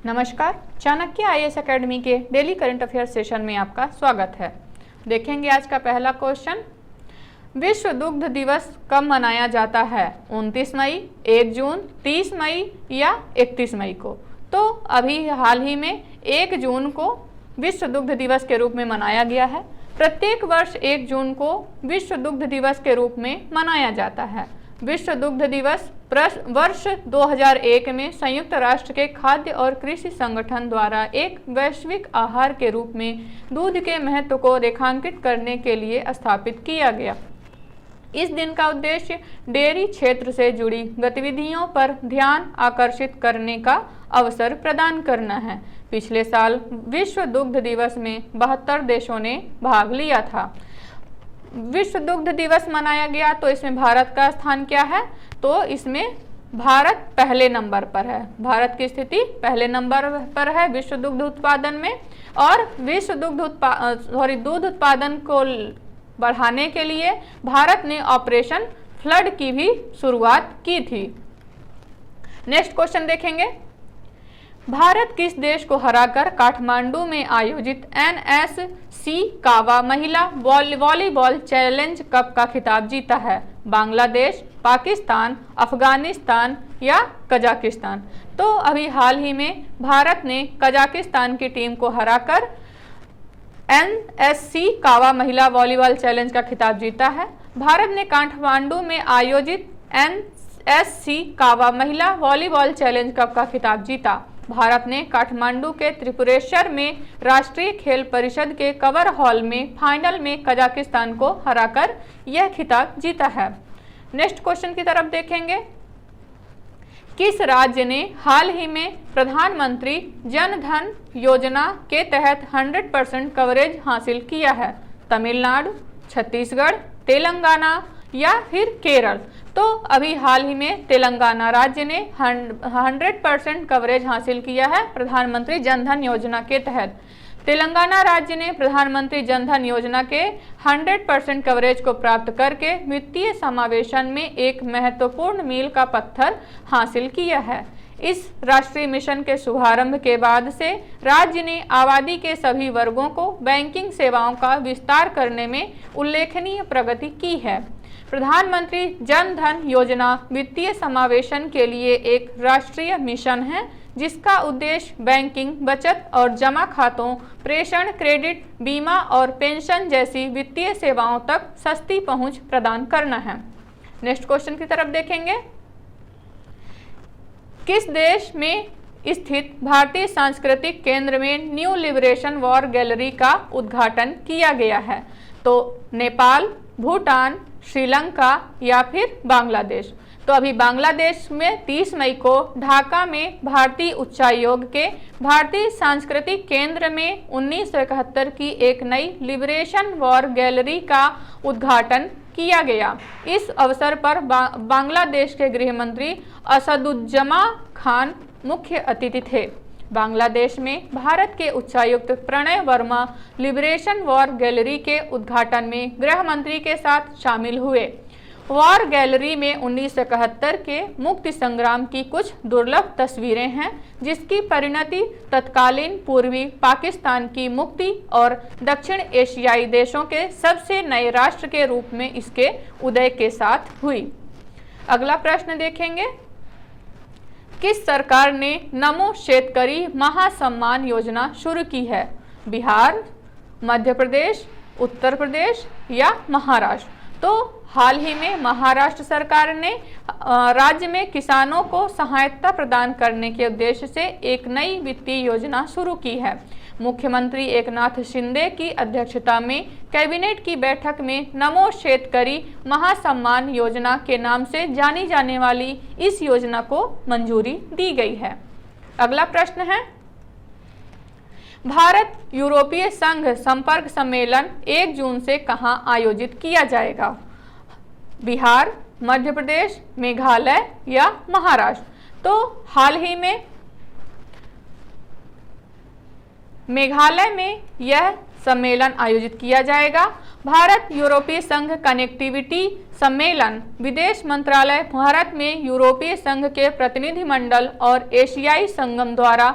नमस्कार, Chanakya IAS academy के daily current affair session में आपका स्वागत है। देखेंगे आज का पहला क्वेश्चन। विश्व दुग्ध दिवस कब मनाया जाता है? 29 मई, 1 जून, 30 मई या 31 मई को? तो अभी हाल ही में 1 जून को विश्व दुग्ध दिवस के रूप में मनाया गया है। प्रत्येक वर्ष 1 जून को विश्व दुग्ध दिवस के रूप में मनाया जाता है। विश्व दुग्ध दिवस वर्ष 2001 में संयुक्त राष्ट्र के खाद्य और कृषि संगठन द्वारा एक वैश्विक आहार के रूप में दूध के महत्व को रेखांकित करने के लिए स्थापित किया गया। इस दिन का उद्देश्य डेयरी क्षेत्र से जुड़ी गतिविधियों पर ध्यान आकर्षित करने का अवसर प्रदान करना है। पिछले साल विश्व दुग्ध दिवस में 72 देशों ने भाग लिया था। विश्व दुग्ध दिवस मनाया गया तो इसमें भारत का स्थान क्या है? तो इसमें भारत पहले नंबर पर है। भारत की स्थिति पहले नंबर पर है विश्व दुग्ध उत्पादन में। और विश्व दूध उत्पादन को बढ़ाने के लिए भारत ने ऑपरेशन फ्लड की भी शुरुआत की थी। नेक्स्ट क्वेश्चन देखेंगे। भारत किस देश को हराकर काठमांडू में आयोजित NSC कावा महिला वॉलीबॉल चैलेंज कप का खिताब जीता है? बांग्लादेश, पाकिस्तान, अफगानिस्तान या कजाकिस्तान? तो अभी हाल ही में भारत ने कजाकिस्तान की टीम को हराकर NSC कावा महिला वॉलीबॉल चैलेंज का खिताब जीता है। भारत ने काठमांडू में आयोजित NSC कावा महिला वॉलीबॉल चैलेंज कप का खिताब जीता। भारत ने काठमांडू के त्रिपुरेश्वर में राष्ट्रीय खेल परिषद के कवर हॉल में फाइनल में कजाकिस्तान को हराकर यह खिताब जीता है। नेक्स्ट क्वेश्चन की तरफ देखेंगे। किस राज्य ने हाल ही में प्रधानमंत्री जन धन योजना के तहत 100% कवरेज हासिल किया है? तमिलनाडु, छत्तीसगढ़, तेलंगाना या फिर केरल? तो अभी हाल ही में तेलंगाना राज्य ने 100% कवरेज हासिल किया है प्रधानमंत्री जन धन योजना के तहत। तेलंगाना राज्य ने प्रधानमंत्री जन धन योजना के 100% कवरेज को प्राप्त करके वित्तीय समावेशन में एक महत्वपूर्ण मील का पत्थर हासिल किया है। इस राष्ट्रीय मिशन के शुभारंभ के बाद से राज्य ने आबादी के सभी वर्गों को बैंकिंग सेवाओं का विस्तार करने में उल्लेखनीय प्रगति की है। प्रधानमंत्री जन धन योजना वित्तीय समावेशन के लिए एक राष्ट्रीय मिशन है जिसका उद्देश्य बैंकिंग, बचत और जमा खातों, प्रेषण, क्रेडिट, बीमा और पेंशन जैसी वित्तीय सेवाओं तक सस्ती पहुंच प्रदान करना है। नेक्स्ट क्वेश्चन की तरफ देखेंगे। किस देश में स्थित भारतीय सांस्कृतिक केंद्र में न्यू लिबरेशन वॉर गैलरी का उद्घाटन किया गया है? तो नेपाल, भूटान, श्रीलंका या फिर बांग्लादेश? तो अभी बांग्लादेश में 30 मई को ढाका में भारतीय उच्चायोग के भारतीय सांस्कृतिक केंद्र में 1971 की एक नई लिबरेशन वॉर गैलरी का उद्घाटन किया गया। इस अवसर पर बांग्लादेश के गृह मंत्री असदुज्जमा खान मुख्य अतिथि थे। बांग्लादेश में भारत के उच्चायुक्त Pranay Varma liberation war gallery के उद्घाटन में गृह मंत्री के साथ शामिल हुए। वॉर गैलरी में 1971 के मुक्ति संग्राम की कुछ दुर्लभ तस्वीरें हैं जिसकी परिणति तत्कालीन पूर्वी पाकिस्तान की मुक्ति और दक्षिण एशियाई देशों के सबसे नए राष्ट्र के रूप में इसके उदय के साथ हुई। अगला प्रश्न देखेंगे। किस सरकार ने नमो शेतकरी महासम्मान योजना शुरू की है? बिहार, मध्य प्रदेश, उत्तर प्रदेश या महाराष्ट्र? तो हाल ही में महाराष्ट्र सरकार ने राज्य में किसानों को सहायता प्रदान करने के उद्देश्य से एक नई वित्तीय योजना शुरू की है। मुख्यमंत्री एकनाथ शिंदे की अध्यक्षता में कैबिनेट की बैठक में नमो शेतकरी महासम्मान योजना के नाम से जानी जाने वाली इस योजना को मंजूरी दी गई है। अगला प्रश्न है। भारत यूरोपीय संघ संपर्क सम्मेलन 1 जून से कहां आयोजित किया जाएगा? बिहार, मध्य प्रदेश, मेघालय या महाराष्ट्र? तो हाल ही में मेघालय में यह सम्मेलन आयोजित किया जाएगा। भारत यूरोपीय संघ कनेक्टिविटी सम्मेलन विदेश मंत्रालय भारत में यूरोपीय संघ के प्रतिनिधिमंडल और एशियाई संगम द्वारा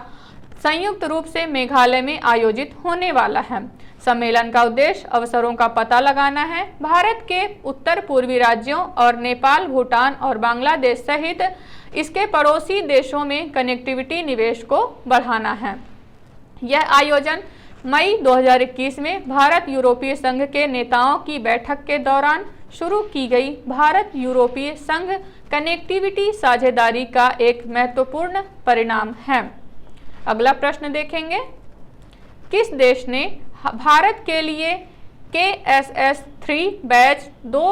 संयुक्त रूप से मेघालय में आयोजित होने वाला है। सम्मेलन का उद्देश्य अवसरों का पता लगाना है, भारत के उत्तर पूर्वी राज्यों और नेपाल, भूटान और बांग्लादेश सहित इसके पड़ोसी देशों में कनेक्टिविटी निवेश को बढ़ाना है। यह आयोजन मई 2021 में भारत यूरोपीय संघ के नेताओं की बैठक के दौरान शुरू की गई भारत यूरोपीय संघ कनेक्टिविटी साझेदारी का एक महत्वपूर्ण परिणाम है। अगला प्रश्न देखेंगे, किस देश ने भारत के लिए KSS-3 बैच 2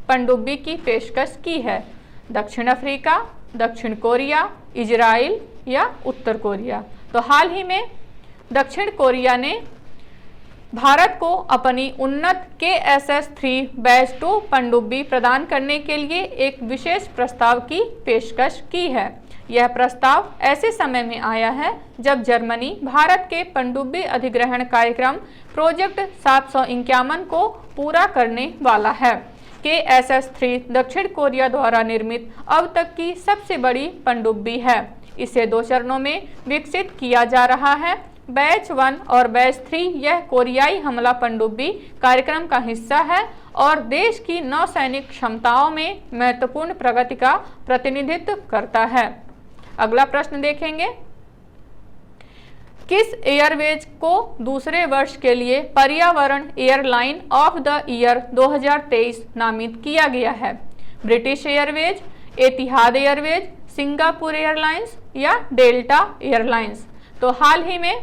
पनडुब्बी की पेशकश की है? दक्षिण अफ्रीका, दक्षिण कोरिया, इजराइल या उत्तर कोरिया? तो हाल ही में दक्षिण कोरिया ने भारत को अपनी उन्नत KSS-3 बैच 2 पनडुब्बी प्रदान करने के लिए एक विशेष प्रस्ताव की पेशकश की है। यह प्रस्ताव ऐसे समय में आया है जब जर्मनी भारत के पनडुब्बी अधिग्रहण कार्यक्रम प्रोजेक्ट 751 को पूरा करने वाला है। KSS-3 दक्षिण कोरिया द्वारा निर्मित अब तक की सबसे बड़ी पनडुब्बी है। इसे 2 चरणों में विकसित किया जा रहा है। बैच 1 और बैच 3 यह कोरियाई हमला पनडुब्बी कार्यक्रम का हिस्सा है और देश की नौसैनिक क्षमताओं में महत्वपूर्ण प्रगति का प्रतिनिधित्व करता है। अगला प्रश्न देखेंगे, किस एयरवेज को दूसरे वर्ष के लिए पर्यावरण एयरलाइन ऑफ द ईयर 2023 नामित किया गया है? ब्रिटिश एयरवेज, एतिहाद एयरवेज, सिंगापुर एयरलाइंस या डेल्टा एयरलाइंस? तो हाल ही में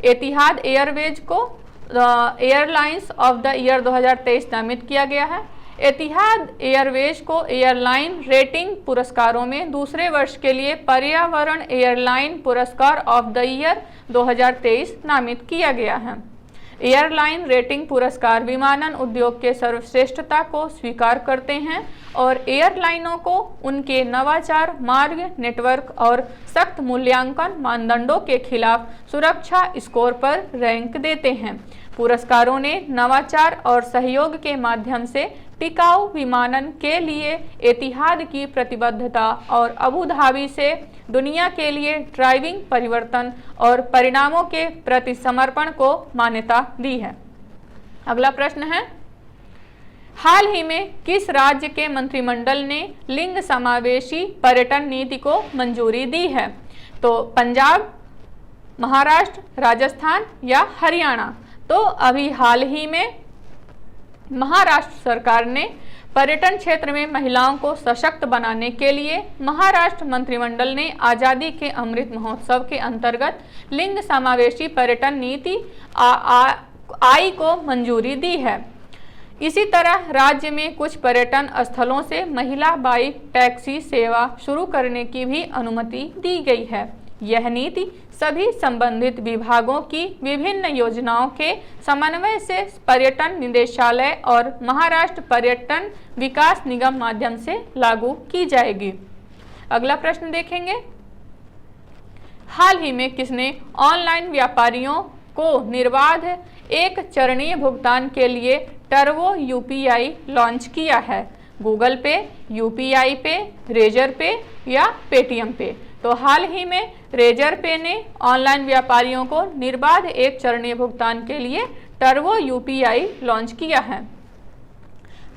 एतिहाद एयरवेज को एयरलाइंस ऑफ द ईयर 2023 नामित किया गया है। एतिहाद एयरवेज को एयरलाइन रेटिंग पुरस्कारों में दूसरे वर्ष के लिए पर्यावरण एयरलाइन पुरस्कार ऑफ द ईयर 2023 नामित किया गया है। एयरलाइन रेटिंग पुरस्कार विमानन उद्योग के सर्वश्रेष्ठता को स्वीकार करते हैं और एयरलाइनों को उनके नवाचार, मार्ग, नेटवर्क और सख्त मूल्यांकन मानदंडों के खिलाफ सुरक्षा स्कोर पर रैंक देते हैं। पुरस्कारों ने नवाचार और सहयोग के माध्यम से टिकाऊ विमानन के लिए एतिहाद की प्रतिबद्धता और अबू धाबी से दुनिया के लिए ड्राइविंग परिवर्तन और परिणामों के प्रति समर्पण को मान्यता दी है। अगला प्रश्न है, हाल ही में किस राज्य के मंत्रिमंडल ने लिंग समावेशी पर्यटन नीति को मंजूरी दी है? तो पंजाब, महाराष्ट्र, राजस्थान या हरियाणा? तो अभी हाल ही में महाराष्ट्र सरकार ने पर्यटन क्षेत्र में महिलाओं को सशक्त बनाने के लिए महाराष्ट्र मंत्रिमंडल ने आज़ादी के अमृत महोत्सव के अंतर्गत लिंग समावेशी पर्यटन नीति आई को मंजूरी दी है। इसी तरह राज्य में कुछ पर्यटन स्थलों से महिला बाइक टैक्सी सेवा शुरू करने की भी अनुमति दी गई है। यह नीति सभी संबंधित विभागों की विभिन्न योजनाओं के समन्वय से पर्यटन निदेशालय और महाराष्ट्र पर्यटन विकास निगम माध्यम से लागू की जाएगी। अगला प्रश्न देखेंगे, हाल ही में किसने ऑनलाइन व्यापारियों को निर्बाध एक चरणीय भुगतान के लिए टर्बो UPI लॉन्च किया है? गूगल पे, UPI पे, रेजर पे या पेटीएम पे? तो हाल ही में रेजर पे ने ऑनलाइन व्यापारियों को निर्बाध एक चरणीय भुगतान के लिए टर्बो UPI लॉन्च किया है।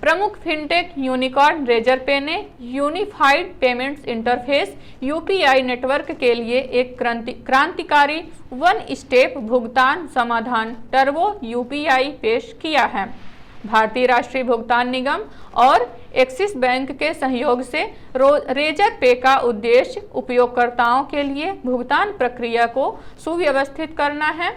प्रमुख फिनटेक यूनिकॉर्न रेजर पे ने unified payments interface UPI network के लिए एक क्रांतिकारी वन स्टेप भुगतान समाधान टर्बो UPI पेश किया है। भारतीय राष्ट्रीय भुगतान निगम और एक्सिस बैंक के सहयोग से रेजर पे का उद्देश्य उपयोगकर्ताओं के लिए भुगतान प्रक्रिया को सुव्यवस्थित करना है,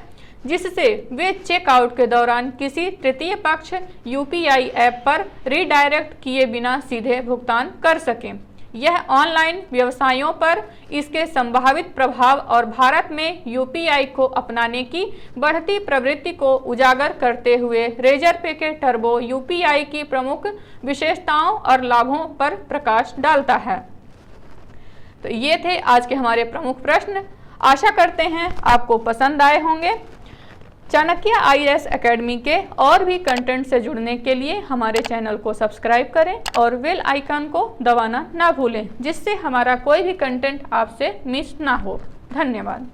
जिससे वे चेकआउट के दौरान किसी तृतीय पक्ष UPI ऐप पर रीडायरेक्ट किए बिना सीधे भुगतान कर सकें। यह ऑनलाइन व्यवसायों पर इसके संभावित प्रभाव और भारत में UPI को अपनाने की बढ़ती प्रवृत्ति को उजागर करते हुए रेजर पे के टर्बो UPI की प्रमुख विशेषताओं और लाभों पर प्रकाश डालता है। तो ये थे आज के हमारे प्रमुख प्रश्न। आशा करते हैं आपको पसंद आए होंगे। चाणक्य IAS एकेडमी के और भी कंटेंट से जुड़ने के लिए हमारे चैनल को सब्सक्राइब करें और बेल आइकन को दबाना ना भूलें, जिससे हमारा कोई भी कंटेंट आपसे मिस ना हो। धन्यवाद।